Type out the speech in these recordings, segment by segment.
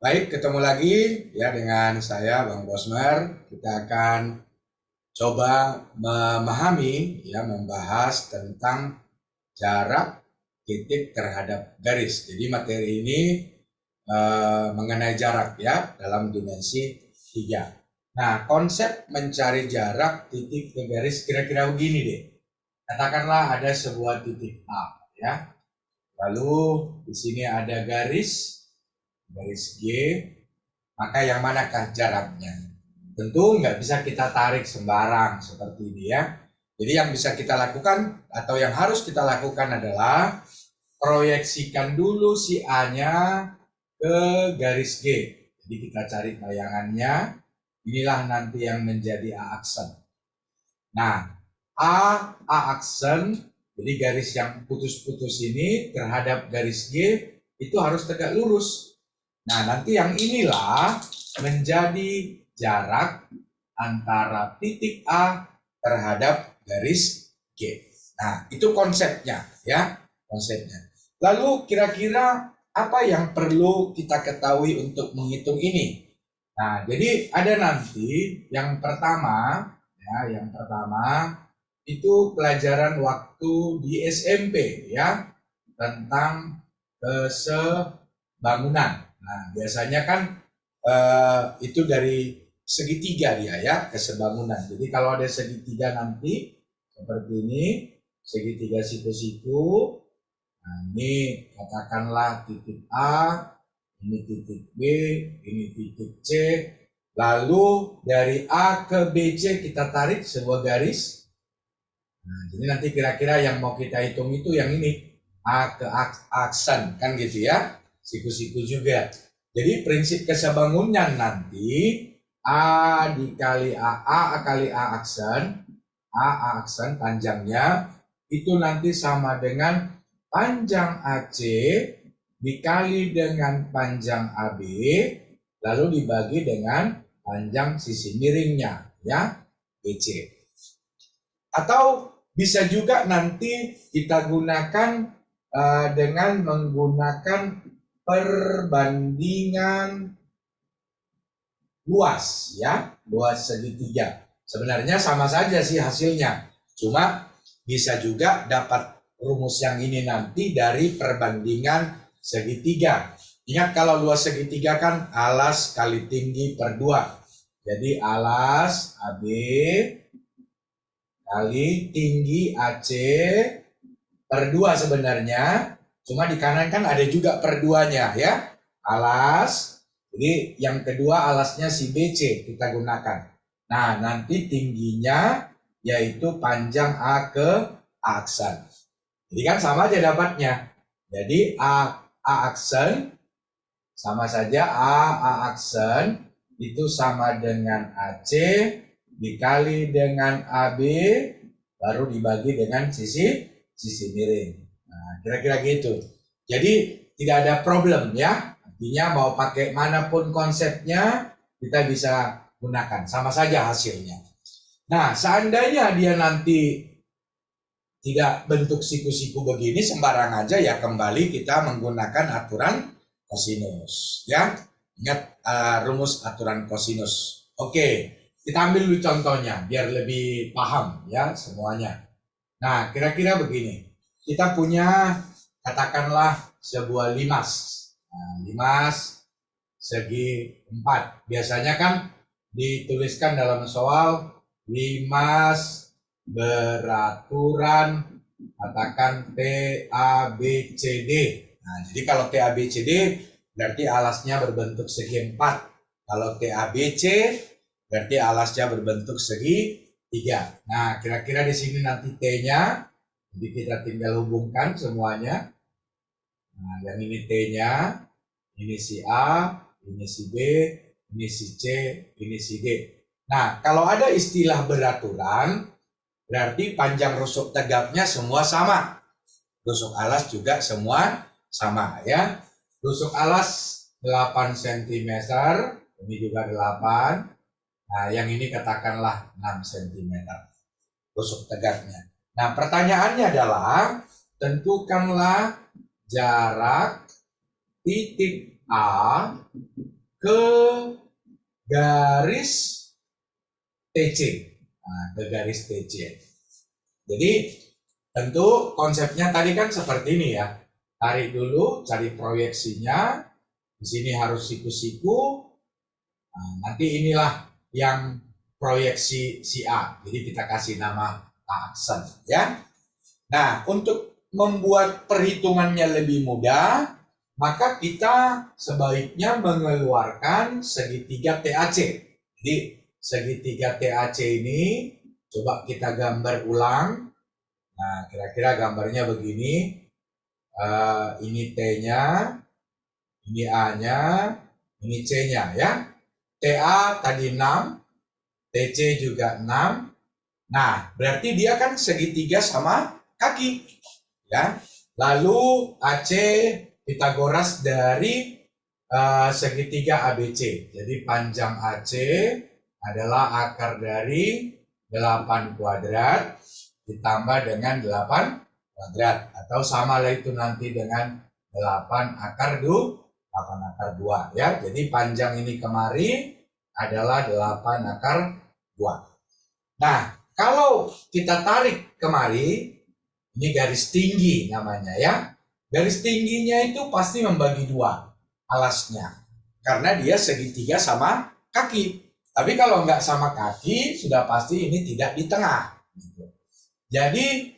Baik, ketemu lagi ya dengan saya Bang Bosmer. Kita akan coba memahami ya membahas tentang jarak titik terhadap garis. Jadi materi ini mengenai jarak ya dalam dimensi 3. Nah, konsep mencari jarak titik ke garis kira-kira begini deh. Katakanlah ada sebuah titik A ya. Lalu di sini ada garis G, maka yang manakah jaraknya? Tentu nggak bisa kita tarik sembarang seperti ini ya. Jadi yang bisa kita lakukan atau yang harus kita lakukan adalah proyeksikan dulu si A-nya ke garis G. Jadi kita cari bayangannya, inilah nanti yang menjadi A aksen. Nah, A aksen, jadi garis yang putus-putus ini terhadap garis G itu harus tegak lurus. Nah, nanti yang inilah menjadi jarak antara titik A terhadap garis G. Nah, itu konsepnya ya, konsepnya. Lalu kira-kira apa yang perlu kita ketahui untuk menghitung ini? Nah, jadi ada nanti yang pertama ya, yang pertama itu pelajaran waktu di SMP ya tentang kesebangunan. Nah, biasanya kan itu dari segitiga dia ya, kesebangunan. Jadi kalau ada segitiga nanti seperti ini, segitiga siku-siku. Nah, ini katakanlah titik A, ini titik B, ini titik C. Lalu dari A ke BC kita tarik sebuah garis. Nah, jadi nanti kira-kira yang mau kita hitung itu yang ini. A ke aksen, kan gitu ya. Siku-siku juga. Jadi prinsip kesebangunan nanti A dikali A kali A aksen panjangnya itu nanti sama dengan panjang AC dikali dengan panjang AB lalu dibagi dengan panjang sisi miringnya ya BC. Atau bisa juga nanti kita gunakan dengan menggunakan perbandingan luas ya, luas segitiga. Sebenarnya sama saja sih hasilnya. Cuma bisa juga dapat rumus yang ini nanti dari perbandingan segitiga. Ingat kalau luas segitiga kan alas kali tinggi per 2. Jadi alas AB kali tinggi AC per 2 sebenarnya. Cuma di kanan kan ada juga per 2-nya ya. Alas. Jadi yang kedua alasnya si BC kita gunakan. Nah, nanti tingginya yaitu panjang A ke A aksen. Jadi kan sama aja dapatnya. Jadi A aksen sama saja A aksen itu sama dengan AC dikali dengan AB baru dibagi dengan sisi miring. Nah, kira-kira gitu. Jadi tidak ada problem ya. Artinya mau pakai manapun konsepnya kita bisa gunakan. Sama saja hasilnya. Nah, seandainya dia nanti tidak bentuk siku-siku begini sembarang aja ya kembali kita menggunakan aturan kosinus ya. Ingat rumus aturan kosinus. Oke, kita ambil dulu contohnya biar lebih paham ya semuanya. Nah, kira-kira begini. Kita punya katakanlah sebuah limas. Nah, limas segi 4. Biasanya kan dituliskan dalam soal limas beraturan katakan TABCD. Nah, jadi kalau TABCD berarti alasnya berbentuk segi 4. Kalau TABC berarti alasnya berbentuk segi 3. Nah, kira-kira di sini nanti T-nya, jadi kita tinggal hubungkan semuanya. Nah, yang ini T-nya, ini si A, ini si B, ini si C, ini si D. Nah, kalau ada istilah beraturan, berarti panjang rusuk tegaknya semua sama. Rusuk alas juga semua sama ya. Rusuk alas 8 cm, ini juga 8. Nah, yang ini katakanlah 6 cm rusuk tegaknya. Nah, pertanyaannya adalah tentukanlah jarak titik A ke garis TC. Nah, ke garis TC. Jadi tentu konsepnya tadi kan seperti ini ya. Tarik dulu, cari proyeksinya. Di sini harus siku-siku. Nah, nanti inilah yang proyeksi si A. Jadi kita kasih nama aksen ya. Nah, untuk membuat perhitungannya lebih mudah, maka kita sebaiknya mengeluarkan segitiga TAC. Jadi segitiga TAC ini coba kita gambar ulang. Nah, kira-kira gambarnya begini. Ini T-nya, ini A-nya, ini C-nya ya. TA tadi 6, TC juga 6. Nah, berarti dia kan segitiga sama kaki. Ya. Lalu AC Pitagoras dari segitiga ABC. Jadi panjang AC adalah akar dari 8 kuadrat ditambah dengan 8 kuadrat. Atau sama lah itu nanti dengan 8 akar 2 ya. Jadi panjang ini kemari adalah 8 akar 2. Nah, kalau kita tarik kemari, ini garis tinggi namanya ya. Garis tingginya itu pasti membagi 2 alasnya. Karena dia segitiga sama kaki. Tapi kalau nggak sama kaki, sudah pasti ini tidak di tengah. Jadi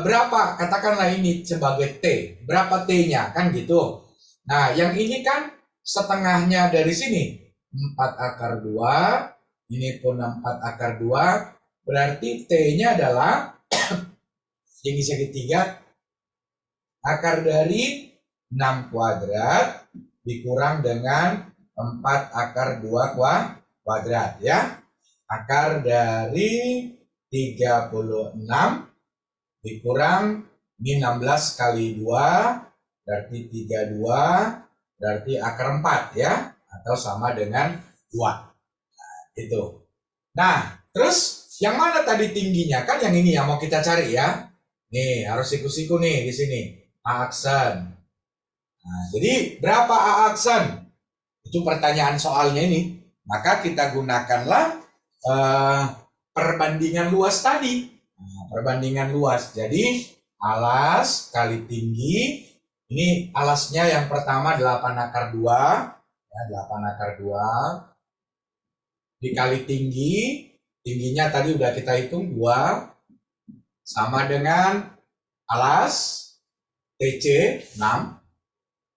berapa? Katakanlah ini sebagai T. Berapa T-nya? Kan gitu. Nah, yang ini kan setengahnya dari sini. 4 akar 2. Ini pun 4 akar 2. Berarti T-nya adalah tinggi segitiga akar dari 6 kuadrat dikurang dengan 4 akar 2 kuadrat ya. Akar dari 36 dikurang ini 16 kali 2 berarti 32 berarti akar 4 ya, atau sama dengan 2. Nah, itu. Nah, terus yang mana tadi tingginya? Kan yang ini yang mau kita cari ya. Nih, harus siku-siku nih di sini. A aksen. Nah, jadi berapa A aksen? Itu pertanyaan soalnya ini. Maka kita gunakanlah perbandingan luas tadi. Nah, perbandingan luas. Jadi alas kali tinggi. Ini alasnya yang pertama 8 akar 2. Ya, 8 akar 2. Dikali tinggi. Tingginya tadi udah kita hitung 2. Sama dengan alas TC 6.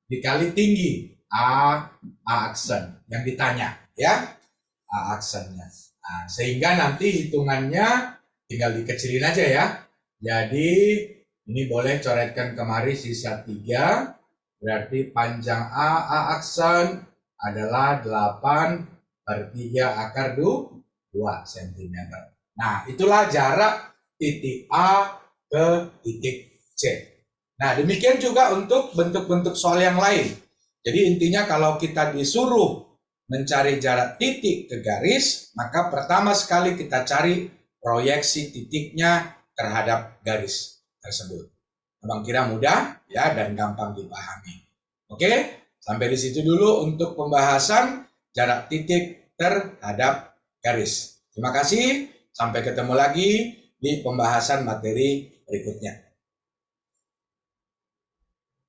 Dikali tinggi A aksen yang ditanya ya. A aksennya. Nah, sehingga nanti hitungannya tinggal dikecilin aja ya. Jadi ini boleh coretkan kemari sisa 3. Berarti panjang A aksen adalah 8 per 3 akar 2 cm. Nah, itulah jarak titik A ke titik C. Nah, demikian juga untuk bentuk-bentuk soal yang lain. Jadi intinya kalau kita disuruh mencari jarak titik ke garis, maka pertama sekali kita cari proyeksi titiknya terhadap garis tersebut. Abang kira mudah ya dan gampang dipahami. Oke, sampai di situ dulu untuk pembahasan jarak titik terhadap garis. Terima kasih, sampai ketemu lagi di pembahasan materi berikutnya.